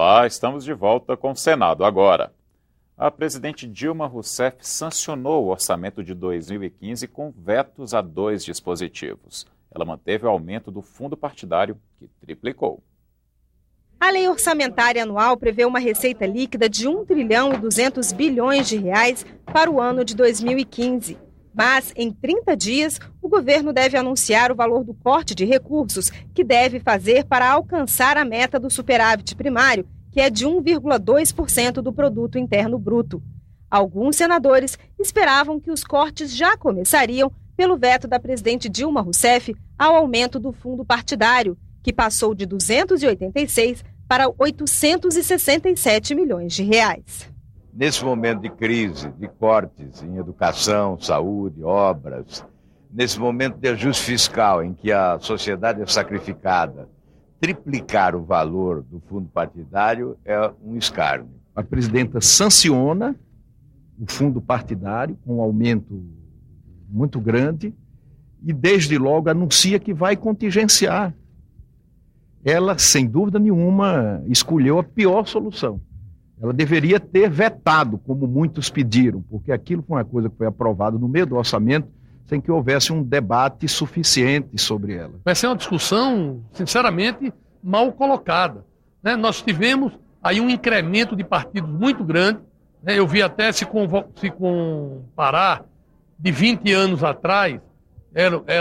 Olá, estamos de volta com o Senado agora. A presidente Dilma Rousseff sancionou o orçamento de 2015 com vetos a 2 dispositivos. Ela manteve o aumento do fundo partidário, que triplicou. A lei orçamentária anual prevê uma receita líquida de 1 trilhão e 200 bilhões de reais para o ano de 2015. Mas, em 30 dias, o governo deve anunciar o valor do corte de recursos que deve fazer para alcançar a meta do superávit primário, que é de 1,2% do produto interno bruto. Alguns senadores esperavam que os cortes já começariam pelo veto da presidente Dilma Rousseff ao aumento do fundo partidário, que passou de 286 para 867 milhões de reais. Nesse momento de crise, de cortes em educação, saúde, obras, nesse momento de ajuste fiscal em que a sociedade é sacrificada, triplicar o valor do fundo partidário é um escárnio. A presidenta sanciona o fundo partidário com um aumento muito grande e desde logo anuncia que vai contingenciar. Ela, sem dúvida nenhuma, escolheu a pior solução. Ela deveria ter vetado, como muitos pediram, porque aquilo foi uma coisa que foi aprovada no meio do orçamento, sem que houvesse um debate suficiente sobre ela. Vai ser uma discussão, sinceramente, mal colocada, né? Nós tivemos aí um incremento de partidos muito grande, né? Eu vi até se comparar de 20 anos atrás,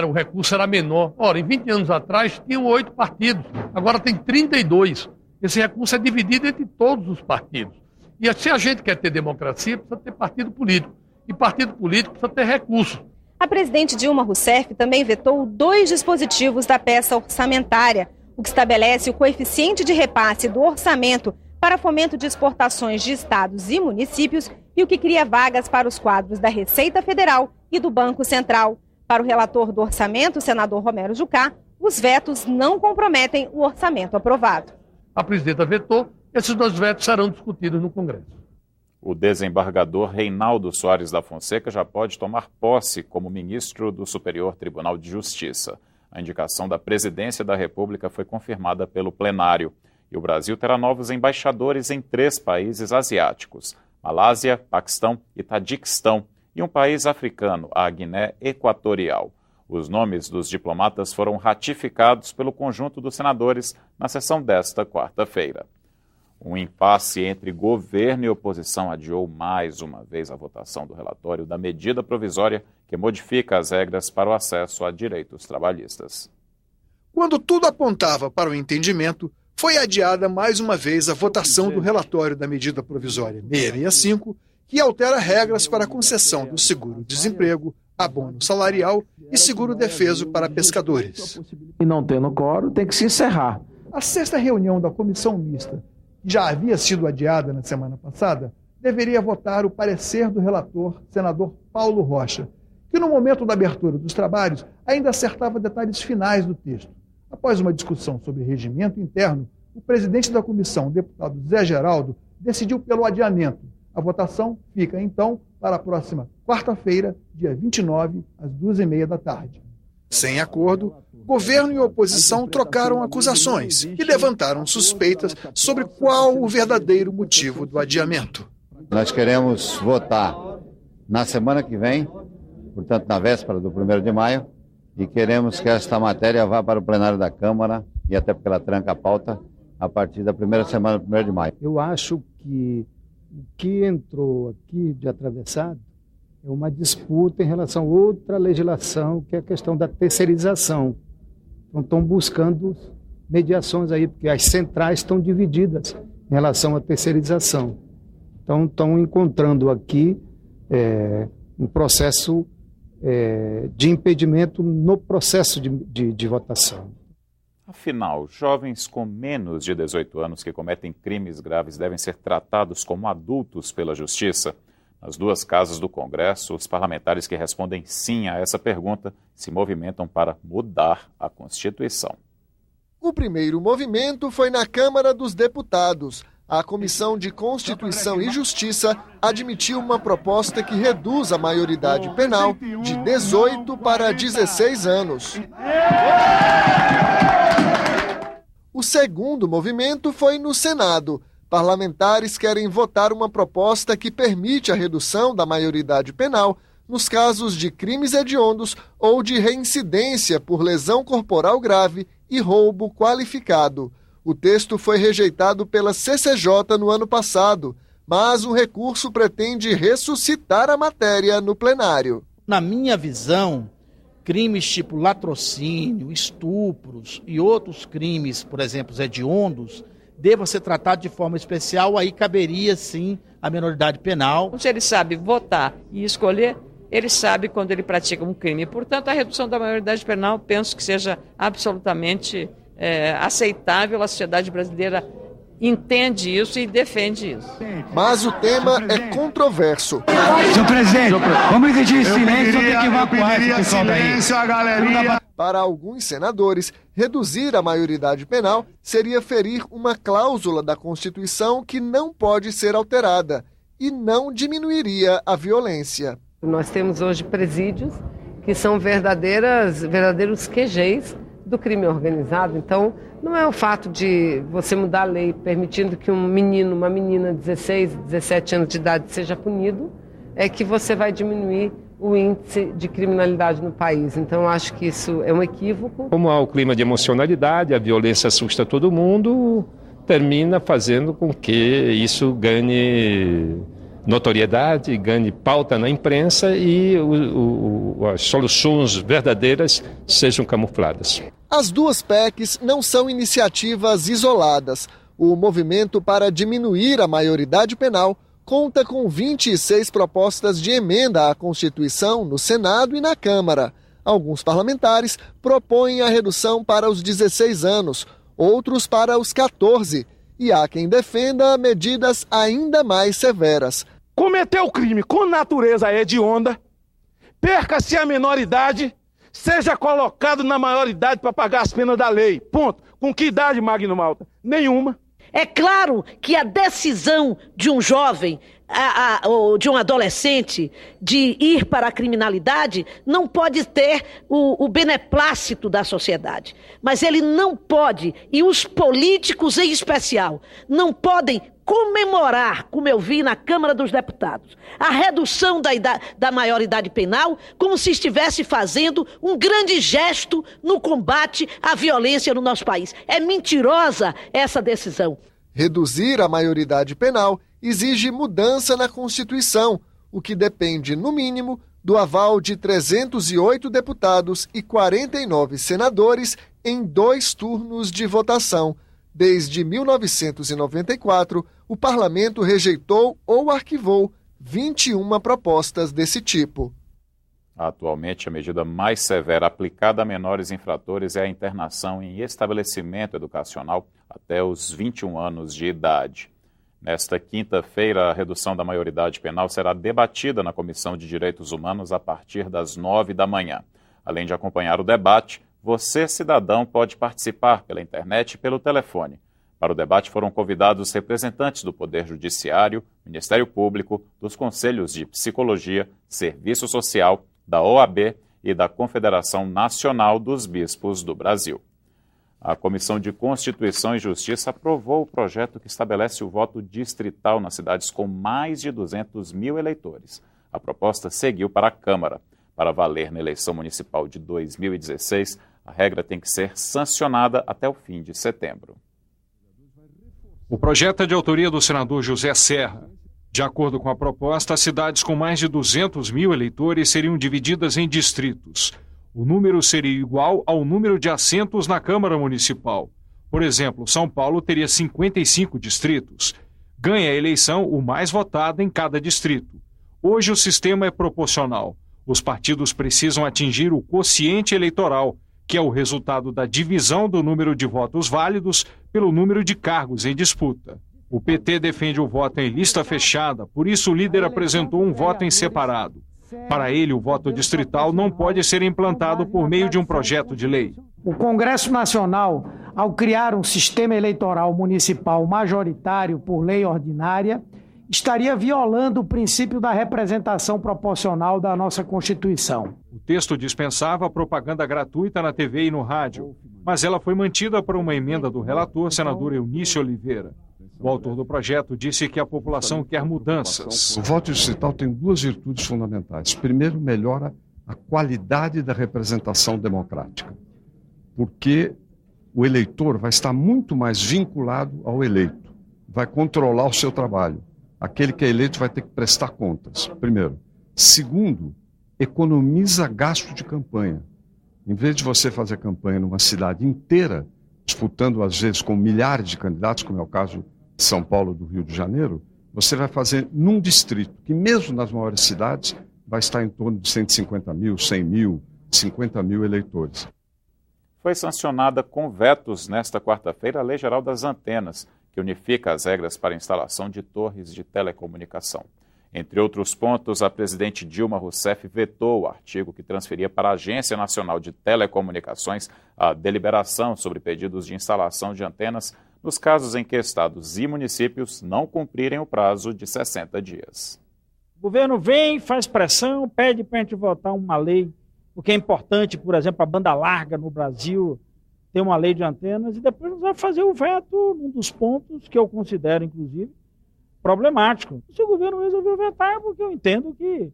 o recurso era menor. Ora, em 20 anos atrás tinham 8 partidos, agora tem 32. Esse recurso é dividido entre todos os partidos. E se a gente quer ter democracia, precisa ter partido político. E partido político precisa ter recursos. A presidente Dilma Rousseff também vetou 2 dispositivos da peça orçamentária, o que estabelece o coeficiente de repasse do orçamento para fomento de exportações de estados e municípios e o que cria vagas para os quadros da Receita Federal e do Banco Central. Para o relator do orçamento, o senador Romero Jucá, os vetos não comprometem o orçamento aprovado. A presidenta vetou, esses 2 vetos serão discutidos no Congresso. O desembargador Reinaldo Soares da Fonseca já pode tomar posse como ministro do Superior Tribunal de Justiça. A indicação da presidência da República foi confirmada pelo plenário. E o Brasil terá novos embaixadores em 3 países asiáticos: Malásia, Paquistão e Tadiquistão, e um país africano, a Guiné Equatorial. Os nomes dos diplomatas foram ratificados pelo conjunto dos senadores na sessão desta quarta-feira. Um impasse entre governo e oposição adiou mais uma vez a votação do relatório da medida provisória que modifica as regras para o acesso a direitos trabalhistas. Quando tudo apontava para o entendimento, foi adiada mais uma vez a votação do relatório da medida provisória 665, que altera regras para a concessão do seguro-desemprego, abono salarial e seguro-defeso para pescadores. E não tendo quórum, tem que se encerrar. A 6ª reunião da comissão mista, que já havia sido adiada na semana passada, deveria votar o parecer do relator, senador Paulo Rocha, que no momento da abertura dos trabalhos ainda acertava detalhes finais do texto. Após uma discussão sobre regimento interno, o presidente da comissão, o deputado Zé Geraldo, decidiu pelo adiamento. A votação fica, então, para a próxima quarta-feira, dia 29, às 2h30 da tarde. Sem acordo, governo e oposição trocaram acusações e levantaram suspeitas sobre qual o verdadeiro motivo do adiamento. Nós queremos votar na semana que vem, portanto, na véspera do 1º de maio, e queremos que esta matéria vá para o plenário da Câmara, e até porque ela tranca a pauta, a partir da primeira semana do 1º de maio. Eu acho que o que entrou aqui de atravessado é uma disputa em relação a outra legislação, que é a questão da terceirização. Então, estão buscando mediações aí, porque as centrais estão divididas em relação à terceirização. Então, estão encontrando aqui um processo de impedimento no processo de votação. Afinal, jovens com menos de 18 anos que cometem crimes graves devem ser tratados como adultos pela Justiça? Nas 2 casas do Congresso, os parlamentares que respondem sim a essa pergunta se movimentam para mudar a Constituição. O primeiro movimento foi na Câmara dos Deputados. A Comissão de Constituição e Justiça admitiu uma proposta que reduz a maioridade penal de 18 para 16 anos. O segundo movimento foi no Senado. Parlamentares querem votar uma proposta que permite a redução da maioridade penal nos casos de crimes hediondos ou de reincidência por lesão corporal grave e roubo qualificado. O texto foi rejeitado pela CCJ no ano passado, mas um recurso pretende ressuscitar a matéria no plenário. Na minha visão, crimes tipo latrocínio, estupros e outros crimes, por exemplo, hediondos, devam ser tratados de forma especial, aí caberia sim a minoridade penal. Se ele sabe votar e escolher, ele sabe quando ele pratica um crime. Portanto, a redução da maioridade penal penso que seja absolutamente aceitável. A sociedade brasileira entende isso e defende isso. Mas o tema é controverso. Senhor presidente, vamos exigir silêncio, tem que evacuar esse pessoal daí. A galeria. Para alguns senadores, reduzir a maioridade penal seria ferir uma cláusula da Constituição que não pode ser alterada e não diminuiria a violência. Nós temos hoje presídios que são verdadeiros QGs do crime organizado. Então, não é o fato de você mudar a lei permitindo que um menino, uma menina de 16, 17 anos de idade seja punido, é que você vai diminuir o índice de criminalidade no país. Então, eu acho que isso é um equívoco. Como há o clima de emocionalidade, a violência assusta todo mundo, termina fazendo com que isso ganhe notoriedade, ganhe pauta na imprensa e as soluções verdadeiras sejam camufladas. As duas PECs não são iniciativas isoladas. O movimento para diminuir a maioridade penal conta com 26 propostas de emenda à Constituição no Senado e na Câmara. Alguns parlamentares propõem a redução para os 16 anos, outros para os 14. E há quem defenda medidas ainda mais severas. Cometeu crime com natureza hedionda, perca-se a menoridade, seja colocado na maioridade para pagar as penas da lei. Ponto. Com que idade, Magno Malta? Nenhuma. É claro que a decisão de um jovem ou de um adolescente de ir para a criminalidade não pode ter o beneplácito da sociedade. Mas ele não pode, e os políticos em especial, não podem comemorar, como eu vi na Câmara dos Deputados, a redução da maioridade penal como se estivesse fazendo um grande gesto no combate à violência no nosso país. É mentirosa essa decisão. Reduzir a maioridade penal exige mudança na Constituição, o que depende, no mínimo, do aval de 308 deputados e 49 senadores em 2 turnos de votação. Desde 1994, o parlamento rejeitou ou arquivou 21 propostas desse tipo. Atualmente, a medida mais severa aplicada a menores infratores é a internação em estabelecimento educacional até os 21 anos de idade. Nesta quinta-feira, a redução da maioridade penal será debatida na Comissão de Direitos Humanos a partir das 9 da manhã. Além de acompanhar o debate, você, cidadão, pode participar pela internet e pelo telefone. Para o debate foram convidados representantes do Poder Judiciário, Ministério Público, dos Conselhos de Psicologia, Serviço Social, da OAB e da Confederação Nacional dos Bispos do Brasil. A Comissão de Constituição e Justiça aprovou o projeto que estabelece o voto distrital nas cidades com mais de 200 mil eleitores. A proposta seguiu para a Câmara. Para valer na eleição municipal de 2016, a regra tem que ser sancionada até o fim de setembro. O projeto é de autoria do senador José Serra. De acordo com a proposta, as cidades com mais de 200 mil eleitores seriam divididas em distritos. O número seria igual ao número de assentos na Câmara Municipal. Por exemplo, São Paulo teria 55 distritos. Ganha a eleição o mais votado em cada distrito. Hoje o sistema é proporcional. Os partidos precisam atingir o quociente eleitoral, que é o resultado da divisão do número de votos válidos pelo número de cargos em disputa. O PT defende o voto em lista fechada, por isso o líder apresentou um voto em separado. Para ele, o voto distrital não pode ser implantado por meio de um projeto de lei. O Congresso Nacional, ao criar um sistema eleitoral municipal majoritário por lei ordinária, estaria violando o princípio da representação proporcional da nossa Constituição. O texto dispensava a propaganda gratuita na TV e no rádio. mas ela foi mantida por uma emenda do relator, senador Eunício Oliveira. O autor do projeto disse que a população quer mudanças. O voto distrital tem duas virtudes fundamentais. Primeiro, melhora a qualidade da representação democrática, porque o eleitor vai estar muito mais vinculado ao eleito, vai controlar o seu trabalho. Aquele que é eleito vai ter que prestar contas, primeiro. Segundo, economiza gasto de campanha. Em vez de você fazer campanha numa cidade inteira, disputando às vezes com milhares de candidatos, como é o caso de São Paulo, do Rio de Janeiro, você vai fazer num distrito, que mesmo nas maiores cidades, vai estar em torno de 150 mil, 100 mil, 50 mil eleitores. Foi sancionada com vetos nesta quarta-feira a Lei Geral das Antenas, que unifica as regras para a instalação de torres de telecomunicação. Entre outros pontos, a presidente Dilma Rousseff vetou o artigo que transferia para a Agência Nacional de Telecomunicações a deliberação sobre pedidos de instalação de antenas nos casos em que estados e municípios não cumprirem o prazo de 60 dias. O governo vem, faz pressão, pede para a gente votar uma lei, porque é importante, por exemplo, a banda larga no Brasil ter uma lei de antenas, e depois vai fazer o veto num dos pontos que eu considero, inclusive, problemático. Se o governo resolveu vetar, é porque eu entendo que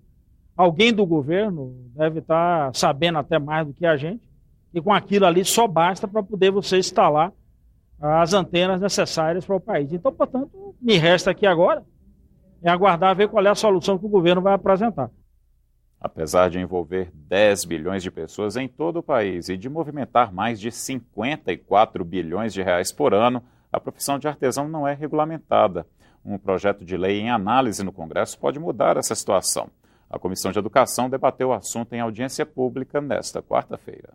alguém do governo deve estar sabendo até mais do que a gente, e com aquilo ali só basta para poder você instalar as antenas necessárias para o país. Então, portanto, me resta aqui agora é aguardar ver qual é a solução que o governo vai apresentar. Apesar de envolver 10 bilhões de pessoas em todo o país e de movimentar mais de 54 bilhões de reais por ano, a profissão de artesão não é regulamentada. Um projeto de lei em análise no Congresso pode mudar essa situação. A Comissão de Educação debateu o assunto em audiência pública nesta quarta-feira.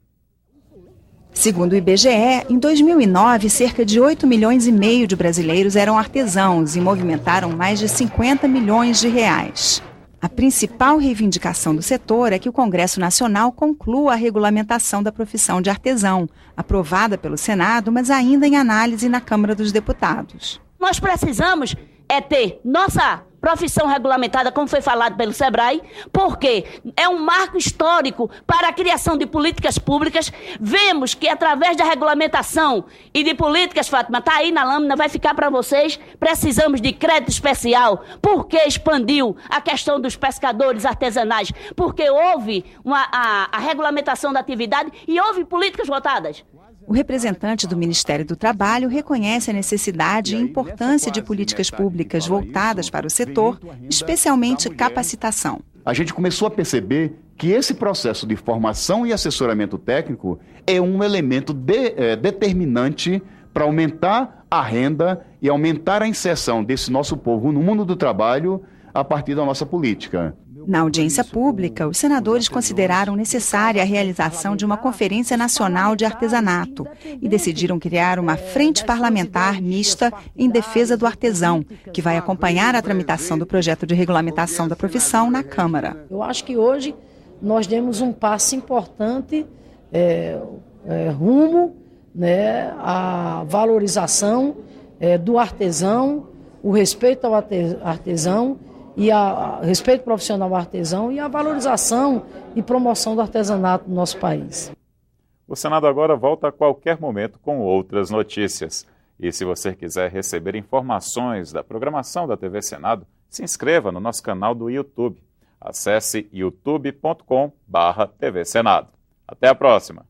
Segundo o IBGE, em 2009, cerca de 8 milhões e meio de brasileiros eram artesãos e movimentaram mais de 50 milhões de reais. A principal reivindicação do setor é que o Congresso Nacional conclua a regulamentação da profissão de artesão, aprovada pelo Senado, mas ainda em análise na Câmara dos Deputados. Nós precisamos ter nossa profissão regulamentada, como foi falado pelo SEBRAE, porque é um marco histórico para a criação de políticas públicas. Vemos que através da regulamentação e de políticas, Fátima, está aí na lâmina, vai ficar para vocês, precisamos de crédito especial, porque expandiu a questão dos pescadores artesanais, porque houve a regulamentação da atividade e houve políticas votadas. O representante do Ministério do Trabalho reconhece a necessidade e importância de políticas públicas voltadas para o setor, especialmente capacitação. A gente começou a perceber que esse processo de formação e assessoramento técnico é um elemento determinante para aumentar a renda e aumentar a inserção desse nosso povo no mundo do trabalho a partir da nossa política. Na audiência pública, os senadores consideraram necessária a realização de uma Conferência Nacional de Artesanato e decidiram criar uma frente parlamentar mista em defesa do artesão, que vai acompanhar a tramitação do projeto de regulamentação da profissão na Câmara. Eu acho que hoje nós demos um passo importante rumo à valorização do artesão, o respeito ao artesão, e respeito profissional ao artesão e a valorização e promoção do artesanato no nosso país. O Senado agora volta a qualquer momento com outras notícias. E se você quiser receber informações da programação da TV Senado, se inscreva no nosso canal do YouTube. Acesse youtube.com/TV Senado. Até a próxima!